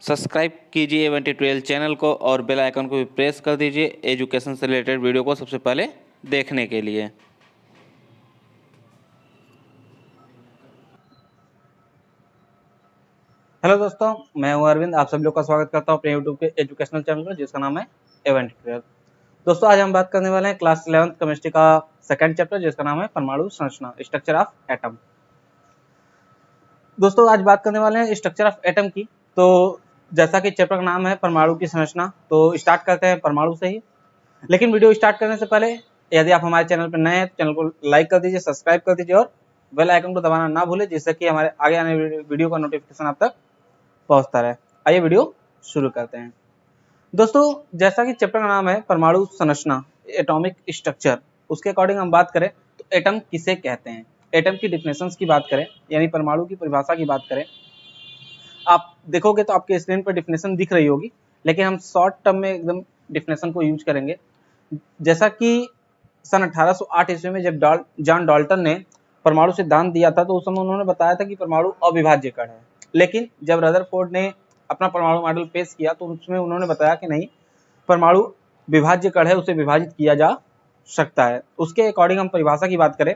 Subscribe कीजिए 112 channel को और बेल आइकन को भी प्रेस कर दीजिए एजुकेशन से रिलेटेड वीडियो को सबसे पहले देखने के लिए। हेलो दोस्तों, मैं हूं अरविंद। आप सभी लोग का स्वागत करता हूं अपने यूट्यूब के एजुकेशनल चैनल पर जिसका नाम है इवेंट ट्वेल्व। दोस्तों, आज हम बात करने वाले हैं क्लास 11th केमिस्ट्री का सेकंड चैप्टर जिसका नाम है परमाणु संरचना, स्ट्रक्चर ऑफ एटम। दोस्तों, आज बात करने वाले हैं स्ट्रक्चर ऑफ एटम की। तो जैसा कि चैप्टर का नाम है परमाणु की संरचना, तो स्टार्ट करते हैं परमाणु से ही। लेकिन वीडियो स्टार्ट करने से पहले यदि आप हमारे चैनल पर नए हैं तो चैनल को लाइक कर दीजिए, सब्सक्राइब कर दीजिए और बेल आइकन को दबाना ना भूलें, जिससे कि हमारे आगे आने वीडियो का नोटिफिकेशन आप तक पहुंचता रहे। आइए वीडियो शुरू करते हैं। दोस्तों, जैसा कि चैप्टर का नाम है परमाणु संरचना, एटॉमिक स्ट्रक्चर, उसके अकॉर्डिंग हम बात करें तो एटम किसे कहते हैं, एटम की डिफिनेशंस की बात करें यानी परमाणु की परिभाषा की बात करें। आप देखोगे तो आपके स्क्रीन पर डिफिनेशन दिख रही होगी, लेकिन हम शॉर्ट टर्म में एकदम डिफिनेशन को यूज करेंगे। जैसा कि सन 1808 ईस्वी में जब जॉन डाल्टन ने परमाणु सिद्धांत दिया था, तो उस समय उन्होंने बताया था कि परमाणु अविभाज्य कण है। लेकिन जब रदरफोर्ड ने अपना परमाणु मॉडल पेश किया तो उसमें उन्होंने बताया कि नहीं, परमाणु विभाज्य कण है, उसे विभाजित किया जा सकता है। उसके अकॉर्डिंग हम परिभाषा की बात करें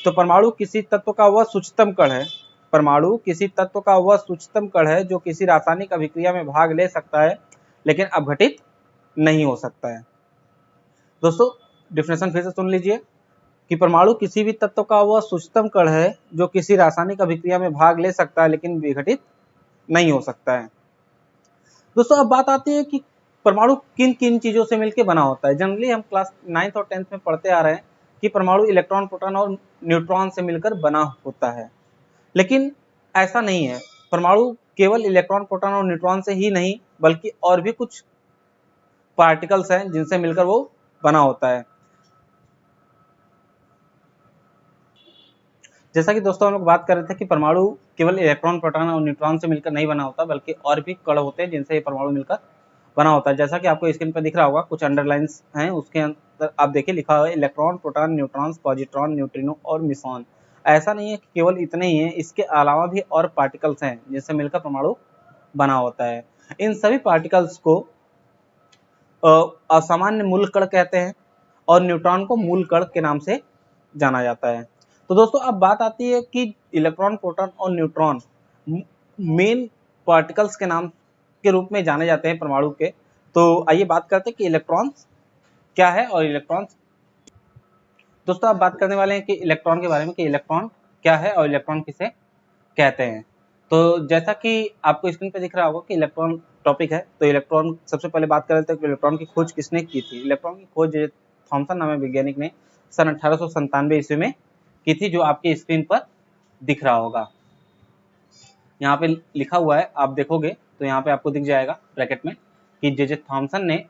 तो परमाणु किसी तत्व का वह सूक्ष्मतम कण है। परमाणु किसी तत्व का वह सूक्ष्मतम कण है जो किसी रासायनिक अभिक्रिया में भाग ले सकता है लेकिन अपघटित नहीं हो सकता है। दोस्तों, डिफिनेशन फिर से सुन लीजिए कि परमाणु किसी भी तत्व का वह सूक्ष्मतम कण है जो किसी रासायनिक अभिक्रिया में भाग ले सकता है लेकिन विघटित नहीं हो सकता है। दोस्तों, अब बात आती है कि परमाणु किन किन चीजों से मिलकर बना होता है। जनरली हम क्लास 9th और 10th में पढ़ते आ रहे हैं कि परमाणु इलेक्ट्रॉन, प्रोटॉन और न्यूट्रॉन से मिलकर बना होता है, लेकिन ऐसा नहीं है। परमाणु केवल इलेक्ट्रॉन, प्रोटॉन और न्यूट्रॉन से ही नहीं बल्कि और भी कुछ पार्टिकल्स हैं जिनसे मिलकर वो बना होता है। जैसा कि दोस्तों हम लोग बात कर रहे थे कि परमाणु केवल इलेक्ट्रॉन, प्रोटॉन और न्यूट्रॉन से मिलकर नहीं बना होता बल्कि और भी कण होते हैं जिनसे ये परमाणु मिलकर बना होता है। जैसा कि आपको स्क्रीन पर दिख रहा होगा, कुछ अंडरलाइंस हैं, उसके अंदर आप देखिए लिखा हुआ है electron, proton, neutrons, positron, neutrino और मिसॉन। ऐसा नहीं है कि केवल इतने ही हैं, इसके अलावा भी और पार्टिकल्स हैं जिनसे मिलकर परमाणु बना होता है। इन सभी पार्टिकल्स को असामान्य मूल कण कहते हैं और न्यूट्रॉन को मूल कण के नाम से जाना जाता है। तो दोस्तों, अब बात आती है कि इलेक्ट्रॉन, प्रोटॉन और न्यूट्रॉन मेन पार्टिकल्स के नाम के रूप में जाने जाते हैं परमाणु के। तो आइए बात करते हैं कि इलेक्ट्रॉन क्या है और इलेक्ट्रॉन। दोस्तों, अब बात करने वाले हैं कि इलेक्ट्रॉन के बारे में, कि इलेक्ट्रॉन क्या है और इलेक्ट्रॉन किसे कहते हैं। तो जैसा कि आपको स्क्रीन पे दिख रहा होगा कि इलेक्ट्रॉन टॉपिक है, तो इलेक्ट्रॉन सबसे पहले बात कर लेते हैं कि इलेक्ट्रॉन की खोज किसने की थी। इलेक्ट्रॉन की खोज थॉमसन नामक वैज्ञानिक ने सन 1897 ईस्वी में की थी, जो आपकी स्क्रीन पर दिख रहा होगा। यहाँ पे लिखा हुआ है, आप देखोगे तो यहाँ पे आपको दिख जाएगा ब्रैकेट में कि जे जे थॉमसन ने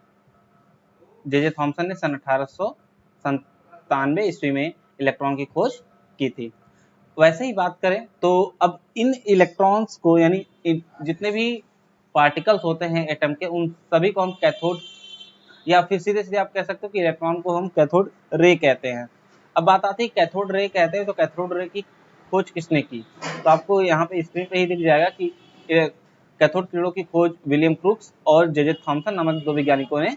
सन 1897 ईस्वी में इलेक्ट्रॉन की खोज की थी। वैसे ही बात करें तो अब इन इलेक्ट्रॉन्स को, यानी जितने भी पार्टिकल्स होते हैं एटम के, उन सभी को हम कैथोड, या फिर सीधे सीधे आप कह सकते हो कि इलेक्ट्रॉन को हम कैथोड रे कहते हैं। अब बात आती है कैथोड रे कहते हैं, तो कैथोड रे की खोज किसने की। तो आपको यहाँ पे स्क्रीन पे ही दिख जाएगा कि कैथोड किरणों की खोज विलियम क्रूक्स और जे जे थॉमसन नामक दो वैज्ञानिकों ने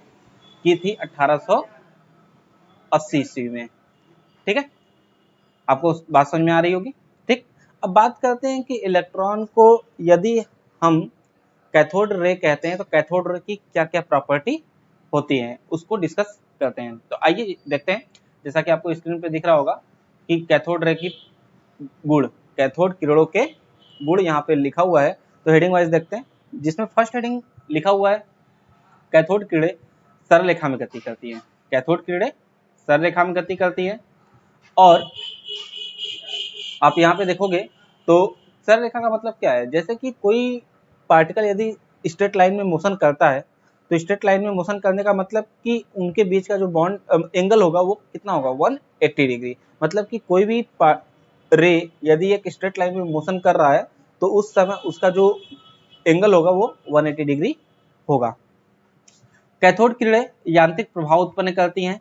की थी 1880 ईस्वी में। ठीक है, आपको बात समझ में आ रही होगी। ठीक, अब बात करते हैं कि इलेक्ट्रॉन को यदि हम कैथोड रे कहते हैं तो कैथोड रे की क्या क्या प्रॉपर्टी होती है उसको डिस्कस करते हैं। तो आइए देखते हैं। जैसा कि आपको स्क्रीन पे दिख रहा होगा कि कैथोड रे की गुण, कैथोड किरणों के गुण यहाँ पे लिखा हुआ है। तो हेडिंग वाइज देखते हैं, जिसमें फर्स्ट हेडिंग लिखा हुआ है कैथोड किरणें सरल रेखा में गति करती हैं। कैथोड किरणें सरल रेखा में गति करती हैं। और आप यहाँ पे देखोगे तो सरल रेखा का मतलब क्या है, जैसे कि कोई पार्टिकल यदि स्ट्रेट लाइन में मोशन करता है, तो स्ट्रेट लाइन में मोशन करने का मतलब कि उनके बीच का जो बॉन्ड एंगल होगा वो कितना होगा, 180 डिग्री। मतलब कि कोई भी रे यदि एक स्ट्रेट लाइन में मोशन कर रहा है तो उस समय उसका जो एंगल होगा वो 180 डिग्री होगा। कैथोड किरणें यांत्रिक प्रभाव उत्पन्न करती हैं।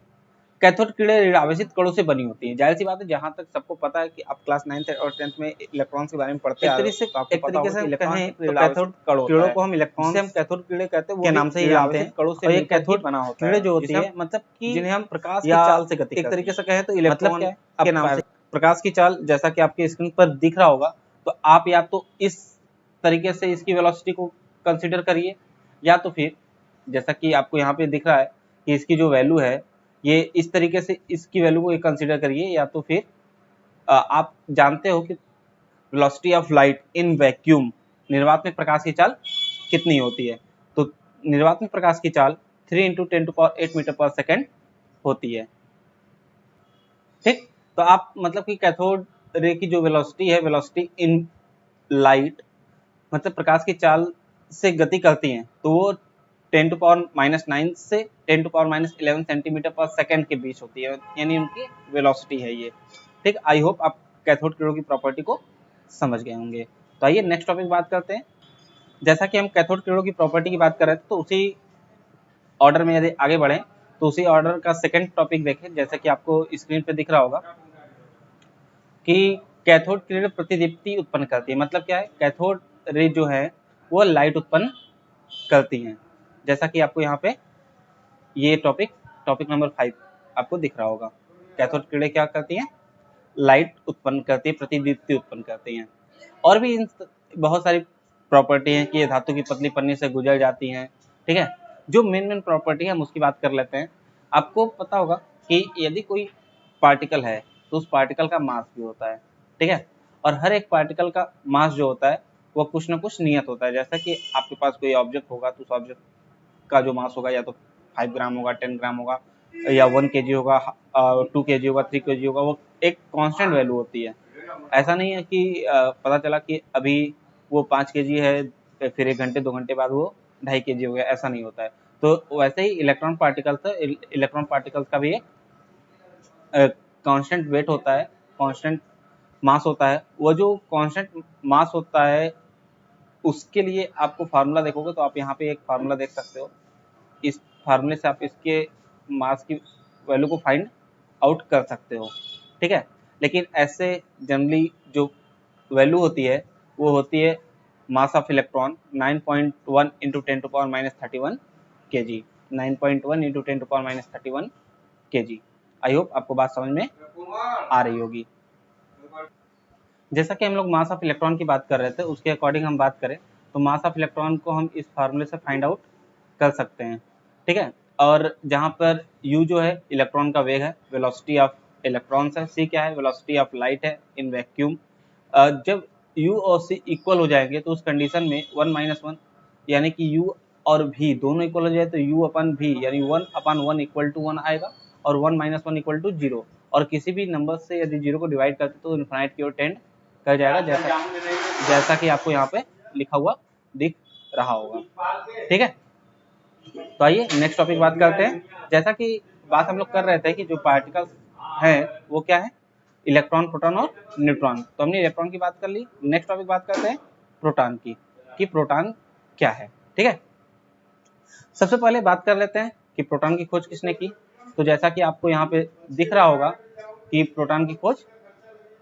कैथोड किरणें ऋणावेशित कणों से बनी होती हैं। जाहिर सी बात है, जहां तक सबको पता है कि आप क्लास 9th और 10th में इलेक्ट्रॉन्स के बारे में पढ़ते हैं, एक तरीके से कहें तो कैथोड किरणों को हम इलेक्ट्रॉन, जिसे हम कैथोड किरणें कहते हैं, वो के नाम से ही जानते हैं। और ये कैथोड बना होता है, किरणें जो होती है मतलब कि जिन्हें हम प्रकाश की चाल से गति, एक तरीके से कहें तो इलेक्ट्रॉन के नाम से प्रकाश की चाल, जैसा कि आपके स्क्रीन पर दिख रहा होगा। तो आप या तो इस तरीके से इसकी वेलोसिटी को कंसीडर करिए, या तो फिर जैसा कि आपको यहाँ पे दिख रहा है कि इसकी जो वैल्यू है ये इस तरीके से इसकी वैल्यू को कंसीडर करिए, या तो फिर आप जानते हो कि velocity of light in vacuum, निर्वात में प्रकाश की चाल कितनी होती है। तो निर्वात में प्रकाश की चाल 3 × 10⁸ मीटर पर सेकेंड होती है। ठीक, तो आप मतलब कि कैथोड रे की जो वेलोसिटी है, वेलोसिटी इन लाइट मतलब प्रकाश की चाल से गति करती हैं, तो वो 10⁻⁹ से 10⁻11 सेंटीमीटर पर सेकेंड के बीच होती है, यानी उनकी वेलोसिटी है ये। ठीक, आई होप आप कैथोड किरणों की प्रॉपर्टी को समझ गए होंगे। तो आइए नेक्स्ट टॉपिक बात करते हैं। जैसा कि हम कैथोड किरणों की प्रॉपर्टी की बात कर रहे थे, तो उसी ऑर्डर में यदि आगे बढ़े तो उसी ऑर्डर का सेकंड टॉपिक देखें। जैसा कि आपको स्क्रीन पे दिख रहा होगा कि कैथोड किरण प्रतिदीप्ति उत्पन्न करती है। मतलब क्या है, कैथोड रे जो है वो लाइट उत्पन्न करती हैं। जैसा कि आपको यहाँ पे ये टॉपिक नंबर 5 आपको दिख रहा होगा। कैथोड किरणें क्या करती हैं, लाइट उत्पन्न करती है, प्रतिदीप्ति उत्पन्न करती हैं। और भी बहुत सारी प्रॉपर्टी हैं कि ये धातु की पतली पन्नी से गुजर जाती हैं। ठीक है, जो मेन प्रॉपर्टी है हम उसकी बात कर लेते हैं। आपको पता होगा कि यदि कोई पार्टिकल है तो उस पार्टिकल का मास भी होता है। ठीक है, और हर एक पार्टिकल का मास जो होता है वो कुछ ना कुछ नियत होता है। जैसा कि आपके पास कोई ऑब्जेक्ट होगा तो उस ऑब्जेक्ट का जो मास होगा या तो 5 ग्राम होगा, 10 ग्राम होगा, या 1 kg होगा, 2 kg होगा, 3 kg होगा, वो एक कांस्टेंट वैल्यू होती है। ऐसा नहीं है कि पता चला कि अभी वो 5 kg है, फिर 1 घंटे 2 घंटे बाद वो 2.5 kg हो गया, ऐसा नहीं होता है। तो वैसे ही इलेक्ट्रॉन पार्टिकल्स का भी एक कांस्टेंट वेट होता है, कांस्टेंट मास होता है। वो जो कांस्टेंट मास होता है उसके लिए आपको फार्मूला देखोगे तो आप यहाँ पे एक फार्मूला देख सकते हो। इस फार्मूले से आप इसके मास की वैल्यू को फाइंड आउट कर सकते हो। ठीक है, लेकिन ऐसे जनरली जो वैल्यू होती है वो होती है mass of electron 9.1 × 10⁻31 kg, 9.1 × 10⁻31 kg। I hope आपको बात समझ में आ रही होगी। जैसा कि हम लोग मास ऑफ इलेक्ट्रॉन की बात कर रहे थे, उसके अकॉर्डिंग हम बात करें तो मास ऑफ इलेक्ट्रॉन को हम इस फार्मूले से फाइंड आउट कर सकते हैं। ठीक है, और जहाँ पर u जो है इलेक्ट्रॉन का वेग है, वेलोसिटी ऑफ इलेक्ट्रॉन्स है, c क्या है, वेलोसिटी ऑफ लाइट है इन वैक्यूम। जब u और c इक्वल हो जाएंगे तो उस कंडीशन में 1 - 1 यानी कि u और v दोनों इक्वल हो जाए तो u/v यानी 1/1 = 1 आएगा, और 1 - 1 = 0। और किसी भी नंबर से यदि 0 को डिवाइड करते तो इन्फिनिट की ओर टेंड कर जाएगा, जैसा कि आपको यहाँ पे लिखा हुआ दिख रहा होगा। ठीक है, तो आइए नेक्स्ट टॉपिक बात करते हैं। जैसा कि बात हम लोग कर रहे थे कि जो पार्टिकल्स हैं वो क्या है, इलेक्ट्रॉन, प्रोटॉन और न्यूट्रॉन। तो हमने इलेक्ट्रॉन की बात कर ली। नेक्स्ट टॉपिक बात करते हैं प्रोटॉन की, कि प्रोटॉन क्या है। ठीक है, सबसे पहले बात कर लेते हैं कि प्रोटॉन की खोज किसने की। तो जैसा कि आपको यहाँ पे दिख रहा होगा कि प्रोटॉन की खोज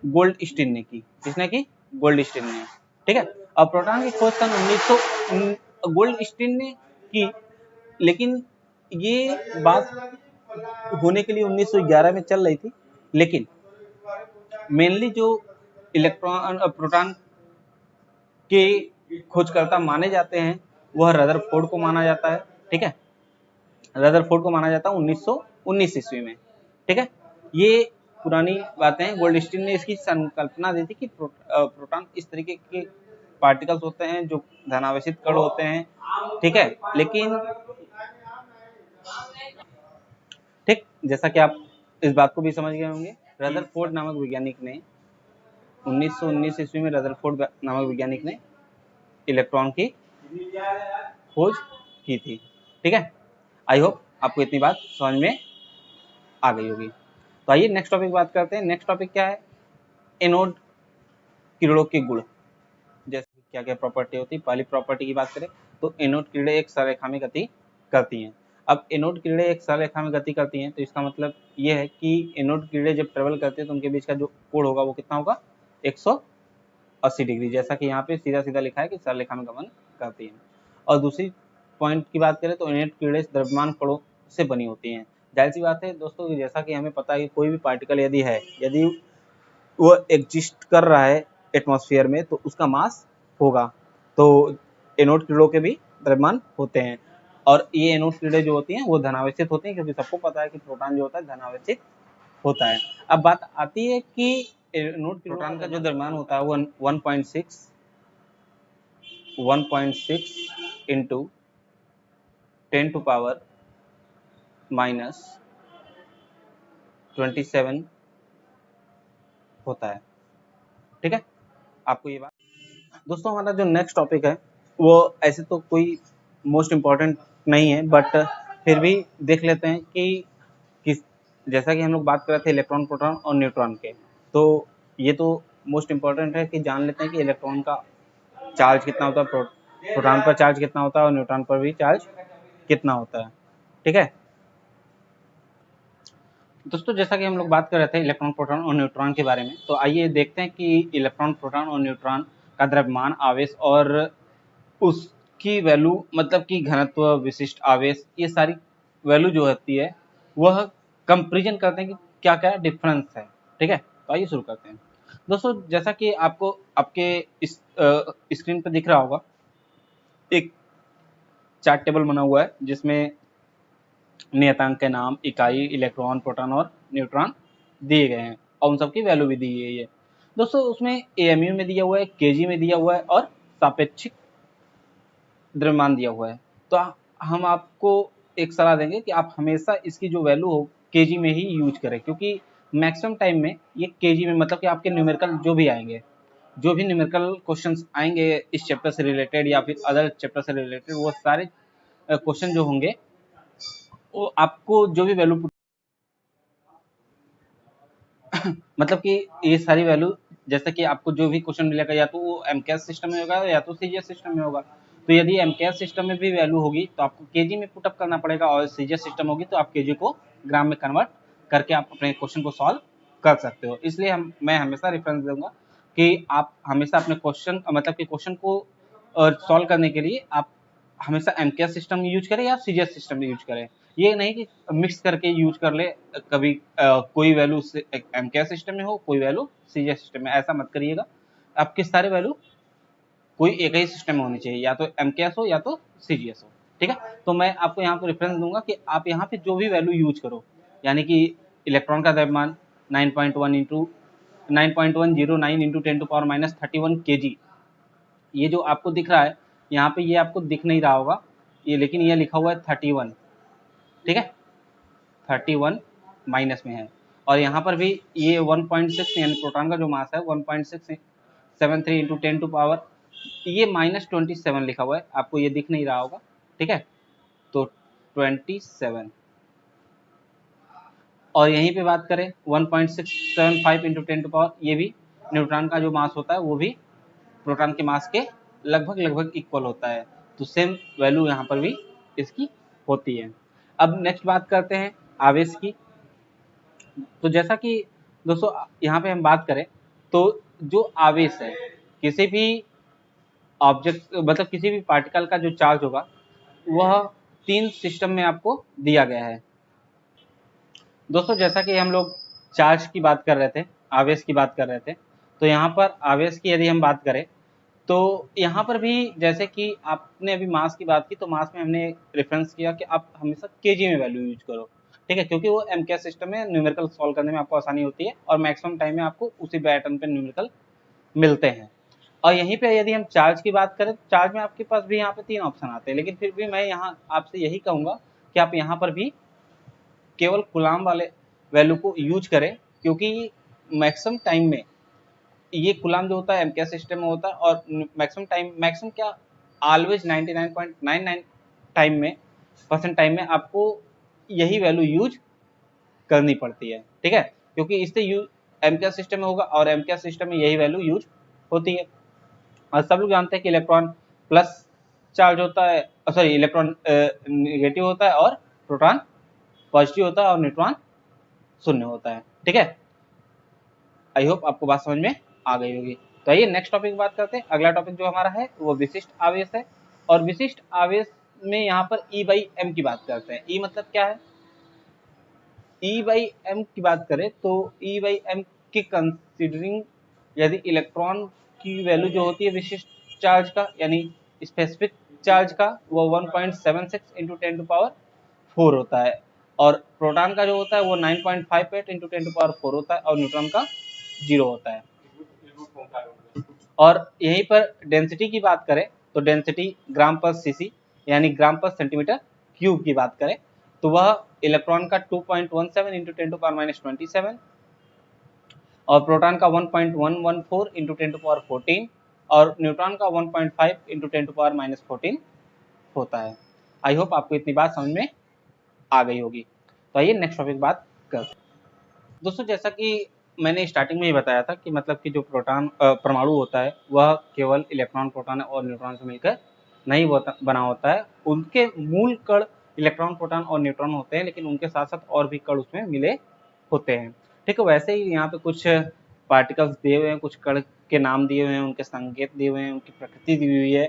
गोल्डस्टीन ने की। किसने की, गोल्डस्टीन ने। ठीक है, और प्रोटॉन की खोज सन 1900 गोल्डस्टीन ने की, लेकिन ये बात होने के लिए 1911 में चल रही थी। लेकिन मेनली जो प्रोटॉन के खोजकर्ता माने जाते हैं वह रदरफोर्ड को माना जाता है। ठीक है, रदरफोर्ड को माना जाता है 1919 ईस्वी में। ठीक है, ये पुरानी बातें हैं। गोल्डस्टीन ने इसकी संकल्पना दी थी कि प्रोटॉन इस तरीके के पार्टिकल्स होते हैं जो धनावेशित कण होते हैं। ठीक है, लेकिन ठीक, जैसा कि आप इस बात को भी समझ गए होंगे, रदरफोर्ड नामक वैज्ञानिक ने 1919 ईस्वी में रदरफोर्ड नामक वैज्ञानिक ने इलेक्ट्रॉन की खोज की थी। ठीक है, आई होप आपको इतनी बात समझ में आ गई होगी। तो आइए नेक्स्ट टॉपिक बात करते हैं। नेक्स्ट टॉपिक क्या है, एनोड किरणों के गुण। जैसे क्या क्या प्रॉपर्टी होती है। पहली प्रॉपर्टी की बात करें तो एनोड किरणें एक संरेखा में गति करती हैं। अब एनोड किरणें एक सरल रेखा में गति करती हैं, तो इसका मतलब ये है कि एनोड किरणें जब ट्रेवल करती है तो उनके बीच का जो कोण होगा वो कितना होगा, 180 डिग्री, जैसा कि यहाँ पे सीधा सीधा लिखा है कि सरल रेखा में गमन करती है। और दूसरी पॉइंट की बात करें तो एनोड किरणें द्रव्यमान कणों से बनी होती हैं। जाहिर सी बात है दोस्तों, जैसा कि हमें पता है कि कोई भी पार्टिकल यदि वो एग्जिस्ट कर रहा है एटमॉस्फेयर में तो उसका मास होगा। तो एनोड किरणों के भी द्रव्यमान होते हैं, और ये एनोड किरणें जो होती हैं वो धनावेशित होती हैं, क्योंकि सबको पता है कि प्रोटॉन जो होता है धनावेशित होता है। अब बात आती है कि एनोड प्रोटॉन का जो द्रव्यमान होता है वो 1.6 इंटू 10⁻⁻27 होता है। ठीक है, आपको ये बात। दोस्तों हमारा जो नेक्स्ट टॉपिक है वो ऐसे तो कोई मोस्ट इम्पॉर्टेंट नहीं है, बट फिर भी देख लेते हैं कि किस, जैसा कि हम लोग बात कर रहे थे इलेक्ट्रॉन, प्रोटॉन और न्यूट्रॉन के, तो ये तो मोस्ट इम्पॉर्टेंट है कि जान लेते हैं कि इलेक्ट्रॉन का चार्ज कितना होता है, प्रोटॉन पर चार्ज कितना होता है और न्यूट्रॉन पर भी चार्ज कितना होता है। ठीक है दोस्तों, जैसा कि हम लोग बात कर रहे थे इलेक्ट्रॉन, प्रोटॉन और न्यूट्रॉन के बारे में, तो आइए देखते हैं कि इलेक्ट्रॉन, प्रोटॉन और न्यूट्रॉन का द्रव्यमान, आवेश और उसकी वैल्यू, मतलब कि घनत्व, विशिष्ट आवेश, ये सारी वैल्यू जो होती है वह कंपेरिजन करते हैं कि क्या क्या डिफरेंस है। ठीक है, तो आइए शुरू करते हैं। दोस्तों जैसा कि आपको आपके इस स्क्रीन पर दिख रहा होगा, एक चार्ट टेबल बना हुआ है जिसमें नियतांक के नाम, इकाई, इलेक्ट्रॉन, प्रोटॉन और न्यूट्रॉन दिए गए हैं और उन सबकी वैल्यू भी दी गई है। दोस्तों उसमें एएमयू में दिया हुआ है, केजी में दिया हुआ है और सापेक्षिक द्रव्यमान दिया हुआ है। तो हम आपको एक सलाह देंगे कि आप हमेशा इसकी जो वैल्यू हो केजी में ही यूज करें, क्योंकि मैक्सिमम टाइम में ये केजी में, मतलब कि आपके न्यूमेरिकल जो भी आएंगे, जो भी न्यूमेरिकल क्वेश्चंस आएंगे इस चैप्टर से रिलेटेड या फिर अदर चैप्टर से रिलेटेड, वो सारे क्वेश्चन जो होंगे वो आपको जो भी वैल्यू मतलब कि ये सारी वैल्यू, जैसे कि आपको जो भी क्वेश्चन मिलेगा या तो वो एमकेएस सिस्टम में होगा या तो सीजीएस सिस्टम में होगा। तो यदि एमकेएस सिस्टम में भी वैल्यू होगी तो आपको केजी में पुटअप करना पड़ेगा, और सीजीएस सिस्टम होगी तो आप केजी को ग्राम में कन्वर्ट करके आप अपने क्वेश्चन को सॉल्व कर सकते हो। इसलिए मैं हमेशा रेफरेंस दूंगा कि आप हमेशा अपने क्वेश्चन, मतलब कि क्वेश्चन को सॉल्व करने के लिए आप हमेशा एमकेएस सिस्टम यूज करें या सीजीएस सिस्टम यूज करें। ये नहीं कि मिक्स करके यूज कर ले, कभी कोई वैल्यू एमकेएस सिस्टम में हो, कोई वैल्यू सीजीएस सिस्टम में, ऐसा मत करिएगा। आपके सारे वैल्यू कोई एक ही सिस्टम में होनी चाहिए, या तो एमकेएस हो या तो सीजीएस हो। ठीक है, तो मैं आपको यहाँ पे रेफरेंस दूंगा कि आप यहाँ पे जो भी वैल्यू यूज करो, यानी कि इलेक्ट्रॉन का द्रव्यमान 9.109 इंटू 10⁻31 kg, ये जो आपको दिख रहा है यहाँ पे, ये आपको दिख नहीं रहा होगा ये, लेकिन ये लिखा हुआ है 31। ठीक है, 31 माइनस में है, और यहाँ पर भी ये 1.6 यानी प्रोटॉन का जो मास है 1.673 इंटू 10 टू पावर, ये -27 लिखा हुआ है, आपको ये दिख नहीं रहा होगा। ठीक है, तो 27, और यहीं पे बात करें 1.675 इंटू 10 टू पावर, ये भी न्यूट्रॉन का जो मास होता है वो भी प्रोटॉन के मास के लगभग इक्वल होता है। तो सेम वैल्यू यहाँ पर भी इसकी होती है। अब नेक्स्ट बात करते हैं आवेश की। तो जैसा कि दोस्तों यहाँ पे हम बात करें तो जो आवेश है, किसी भी ऑब्जेक्ट, मतलब किसी भी पार्टिकल का जो चार्ज होगा वह 3 सिस्टम में आपको दिया गया है। दोस्तों जैसा कि हम लोग चार्ज की बात कर रहे थे, आवेश की बात कर रहे थे, तो यहाँ पर आवेश की यदि हम बात करें तो यहाँ पर भी, जैसे कि आपने अभी मास की बात की, तो मास में हमने रेफरेंस किया कि आप हमेशा केजी में वैल्यू यूज करो। ठीक है, क्योंकि वो एमकेएस सिस्टम में न्यूमेरिकल सॉल्व करने में आपको आसानी होती है और मैक्सिमम टाइम में आपको उसी पैटर्न पे न्यूमेरिकल मिलते हैं। और यहीं पे यदि हम चार्ज की बात करें, चार्ज में आपके पास भी यहाँ पे 3 ऑप्शन आते हैं, लेकिन फिर भी मैं यहाँ आपसे यही कहूँगा कि आप यहाँ पर भी केवल कूलाम वाले वैल्यू को यूज करें, क्योंकि मैक्सिमम टाइम में ये कूलाम जो होता है एमकेएस सिस्टम में होता है, और मैक्सिमम क्या, ऑलवेज 99.99 टाइम में टाइम में आपको यही वैल्यू यूज करनी पड़ती है। ठीक है, क्योंकि इससे एमकेएस सिस्टम में होगा और एमकेएस सिस्टम में यही वैल्यू यूज होती है। और सब लोग जानते हैं कि इलेक्ट्रॉन प्लस चार्ज होता है, सॉरी इलेक्ट्रॉन नेगेटिव होता है और प्रोटॉन पॉजिटिव होता है और न्यूट्रॉन शून्य होता है। ठीक है, आई होप आपको बात समझ में आ गई होगी। तो आइए नेक्स्ट टॉपिक बात करते हैं। अगला टॉपिक जो हमारा है वो विशिष्ट आवेश है, और विशिष्ट आवेश में यहाँ पर E/m की बात करते हैं। E मतलब क्या है? E/m की बात करें तो E/m के कंसिडरिंग यदि इलेक्ट्रॉन की वैल्यू जो होती है विशिष्ट चार्ज का यानी स्पेसिफिक चार्ज का वो 1.76 इंटू 10⁴ होता है, और प्रोटॉन का जो होता है वो 9.58 इंटू 10⁴ होता है, और न्यूट्रॉन का 0 होता है। और यहीं पर डेंसिटी की बात करें तो डेंसिटी ग्राम पर सीसी यानी ग्राम पर सेंटीमीटर क्यूब की बात करें तो वह इलेक्ट्रॉन का 2.17 इंटू 10⁻27 और प्रोटॉन का 1.114 इंटू 10⁻14 और न्यूट्रॉन का 1.5 इंटू 10⁻14 होता है। आई होप आपको इतनी बात समझ में आ गई होगी। तो आइए नेक्स्ट टॉपिक बात करते हैं। दोस्तों जैसा कि मैंने स्टार्टिंग में ही बताया था कि मतलब कि जो प्रोटॉन परमाणु होता है वह केवल इलेक्ट्रॉन प्रोटॉन और न्यूट्रॉन से मिलकर नहीं बना होता है। उनके मूल कण इलेक्ट्रॉन प्रोटॉन और न्यूट्रॉन होते हैं, लेकिन उनके साथ साथ और भी कण उसमें मिले होते हैं। ठीक है, वैसे ही यहाँ पे कुछ पार्टिकल्स दिए हुए हैं, कुछ कण के नाम दिए हुए हैं, उनके संकेत दिए हुए हैं, उनकी प्रकृति दी हुई है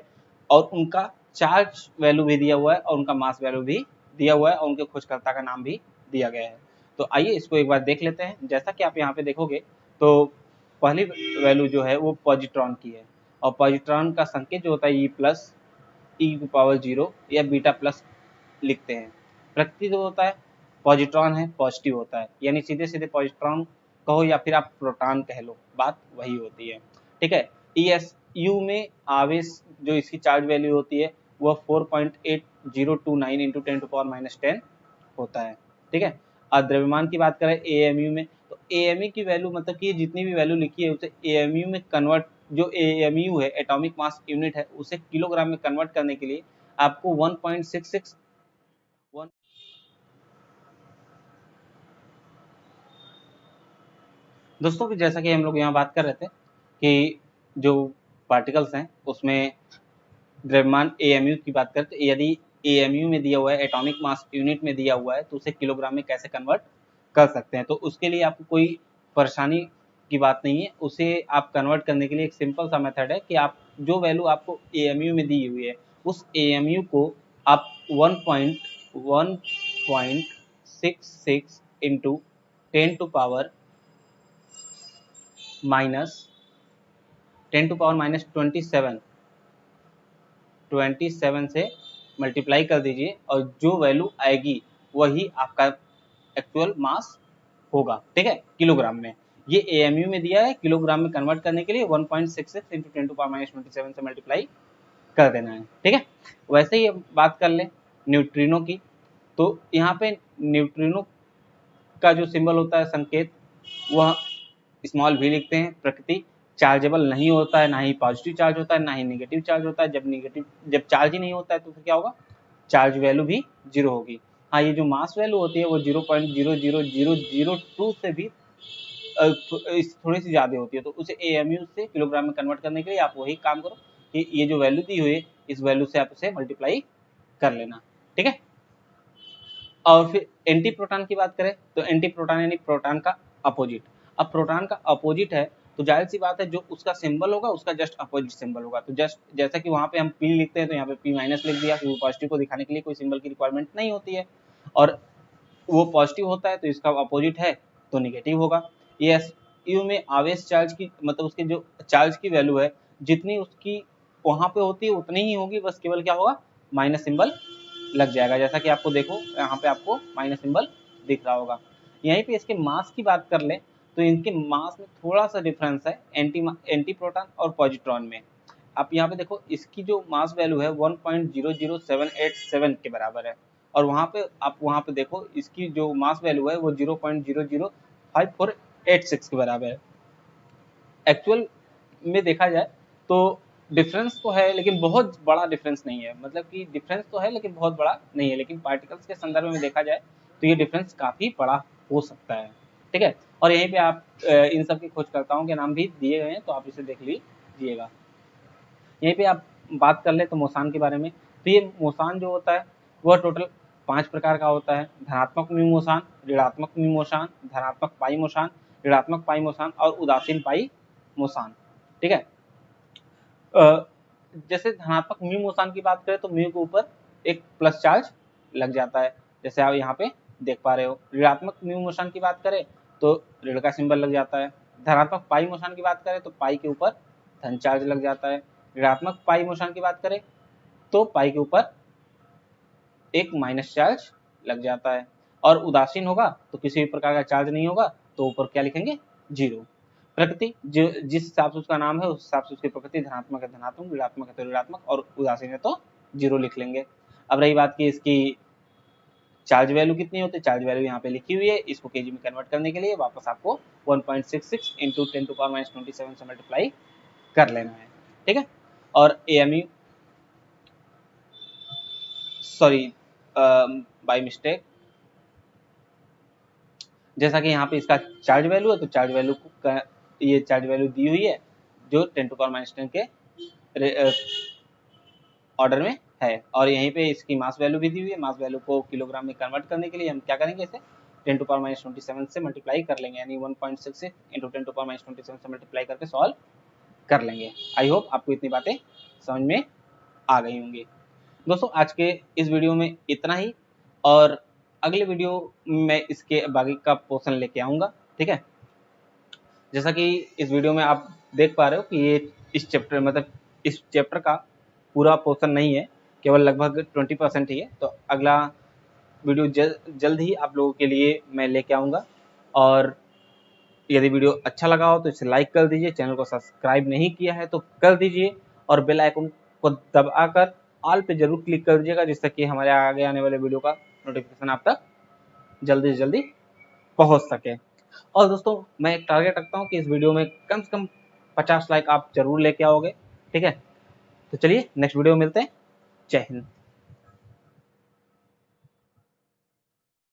और उनका चार्ज वैल्यू भी दिया हुआ है और उनका मास वैल्यू भी दिया हुआ है और उनके खोजकर्ता का नाम भी दिया गया है। तो आइए इसको एक बार देख लेते हैं। जैसा कि आप यहाँ पे देखोगे तो पहली वैल्यू जो है वो पॉजिट्रॉन की है, और पॉजिट्रॉन का संकेत जो होता है E+, E⁻0 या बीटा प्लस लिखते हैं। प्रकृति जो होता है पॉजिट्रॉन है, पॉजिटिव होता है, यानी सीधे सीधे पॉजिट्रॉन कहो या फिर आप प्रोटॉन कह लो, बात वही होती है। ठीक है, ESU में आवेश जो इसकी चार्ज वैल्यू होती है वह 4.8029 इंटू 10⁻10 होता है। ठीक है, और द्रव्यमान की बात करें AMU में तो AMU की वैल्यू मतलब कि जितनी भी वैल्यू लिखी है उसे AMU में कन्वर्ट, जो AMU है एटॉमिक मास यूनिट है, उसे किलोग्राम में कन्वर्ट करने के लिए आपको 1.66 दोस्तों कि जैसा कि हम लोग यहाँ बात कर रहे थे कि जो पार्टिकल्स हैं उसमें द्रव्यमान AMU की बात करें तो यदि AMU में दिया हुआ है एटॉमिक मास यूनिट में दिया हुआ है तो उसे किलोग्राम में कैसे कन्वर्ट कर सकते हैं। तो उसके लिए आपको कोई परेशानी की बात नहीं है, उसे आप कन्वर्ट करने के लिए एक सिंपल सा मेथड है कि आप जो वैल्यू आपको AMU में दी हुई है उस AMU को आप 1.66 इंटू 10⁻27 से मल्टीप्लाई कर दीजिए और जो वैल्यू आएगी वही आपका एक्चुअल मास होगा। ठीक है, किलोग्राम में। ये AMU में दिया है, किलोग्राम में कन्वर्ट करने के लिए 1.66 इंटू 10⁻27 से मल्टीप्लाई कर देना है। ठीक है, वैसे ही बात कर ले न्यूट्रिनो की, तो यहाँ पे न्यूट्रिनो का जो सिंबल होता है संकेत वह स्मॉल v लिखते हैं। प्रकृति चार्जेबल नहीं होता है, ना ही पॉजिटिव चार्ज होता है ना ही नेगेटिव चार्ज होता है। जब चार्ज ही नहीं होता है तो फिर क्या होगा, चार्ज वैल्यू भी 0 होगी। हाँ, ये जो मास वैल्यू होती है वो 0.00002 से भी थोड़ी सी ज़्यादा होती है, तो उसे AMU से किलोग्राम में कन्वर्ट करने के लिए आप वही काम करो कि ये जो वैल्यू दी हुई है इस वैल्यू से आप उसे मल्टीप्लाई कर लेना। ठीक है, और फिर एंटी प्रोटॉन की बात करें तो एंटी प्रोटॉन यानी प्रोटॉन का अपोजिट। अब प्रोटॉन का अपोजिट है तो जाहिर सी बात है जो उसका सिंबल होगा उसका जस्ट अपोजिट सिंबल होगा। तो जस्ट जैसा कि वहाँ पे हम P लिखते हैं तो यहाँ पे P- लिख दिया, क्योंकि पॉजिटिव को दिखाने के लिए कोई सिंबल की रिक्वायरमेंट नहीं होती है, और वो पॉजिटिव होता है तो इसका अपोजिट है तो निगेटिव होगा। यस, यू में आवेश चार्ज की मतलब उसके जो चार्ज की वैल्यू है जितनी उसकी वहाँ पे होती है उतनी ही होगी, बस केवल क्या होगा, माइनस सिंबल लग जाएगा। जैसा कि आपको देखो यहाँ पे आपको माइनस सिंबल दिख रहा होगा। यहीं पे इसके मास की बात कर ले तो इनके मास में थोड़ा सा डिफरेंस है एंटी प्रोटॉन और पॉजिट्रॉन में। आप यहाँ पे देखो इसकी जो मास वैल्यू है 1.00787 के बराबर है, और वहाँ पे आप वहाँ पे देखो इसकी जो मास वैल्यू है वो 0.005486 के बराबर है। एक्चुअल में देखा जाए तो डिफरेंस तो है लेकिन बहुत बड़ा डिफरेंस नहीं है, मतलब कि डिफरेंस तो है लेकिन बहुत बड़ा नहीं है, लेकिन पार्टिकल्स के संदर्भ में देखा जाए तो ये डिफरेंस काफ़ी बड़ा हो सकता है। ठीक है, और यहीं पे आप इन सब के खोजकर्ताओं के नाम भी दिए गए हैं तो आप इसे देख लीजिएगा। यहीं पे आप बात कर ले तो मोसान के बारे में, तो ये मोसान जो होता है वह टोटल 5 प्रकार का होता है, धनात्मक म्यूमोसान, ऋणात्मक म्यूमोसान, धनात्मक पाइमोसान, ऋणात्मक पाइमोसान और उदासीन पाइमोसान। ठीक है। जैसे धनात्मक म्यूमोसान की बात करें तो म्यू के ऊपर एक प्लस चार्ज लग जाता है, जैसे आप यहाँ पे देख पा रहे हो। ऋणात्मक म्यूमोसान की बात करें तो ऋण का सिंबल लग जाता है। धनात्मक पाइमोसान की बात करें तो पाई के ऊपर धन चार्ज लग जाता है। ऋणात्मक पाइमोसान की बात करें तो पाई के ऊपर एक माइनस चार्ज लग जाता है। और उदासीन होगा तो किसी भी प्रकार का चार्ज नहीं होगा, तो ऊपर क्या लिखेंगे, 0। प्रकृति जो जिस हिसाब से उसका नाम है उस हिसाब से उसकी प्रकृति धनात्मक है धनात्मक, ऋणात्मक है तो ऋणात्मक और उदासीन है तो 0 लिख लेंगे। अब रही बात की इसकी चार्ज वैल्यू कितनी होती है, चार्ज वैल्यू यहाँ पे लिखी हुई है। इसको केजी में कन्वर्ट करने के लिए वापस आपको 1.66 इंटू 10⁻27 से मल्टीप्लाई कर लेना है। ठीक है। और एएमयू सॉरी बाय मिस्टेक, जैसा कि यहाँ पे इसका चार्ज वैल्यू है तो चार्ज वैल्यू को ये चार्ज वैल्यू दी हुई है जो 10⁻10 के ऑर्डर में है। और यहीं पे इसकी मास वैल्यू भी दी हुई है। मास वैल्यू को किलोग्राम में कन्वर्ट करने के लिए हम क्या करेंगे, इसे 10⁻27 से मल्टीप्लाई कर लेंगे, यानी 1.66 इंटू 10⁻27 से मल्टीप्लाई करके सॉल्व कर लेंगे। आई होप आपको इतनी बातें समझ में आ गई होंगी। दोस्तों आज के इस वीडियो में इतना ही, और अगले वीडियो में इसके बाकी का पोर्शन लेके आऊँगा। ठीक है। जैसा कि इस वीडियो में आप देख पा रहे हो कि ये इस चैप्टर का पूरा पोर्शन नहीं है, केवल लगभग 20% ही है। तो अगला वीडियो जल्द ही आप लोगों के लिए मैं लेके आऊँगा। और यदि वीडियो अच्छा लगा हो तो इसे लाइक कर दीजिए, चैनल को सब्सक्राइब नहीं किया है तो कर दीजिए, और बेल आइकन को दबाकर ऑल पे जरूर क्लिक कर दीजिएगा, जिससे कि हमारे आगे आने वाले वीडियो का नोटिफिकेशन आप तक जल्दी से जल्दी पहुंच सके। और दोस्तों मैं एक टारगेट रखता हूं कि इस वीडियो में कम से कम 50 लाइक आप जरूर लेके आओगे। ठीक है। तो चलिए नेक्स्ट वीडियो में मिलते हैं। जय हिंद।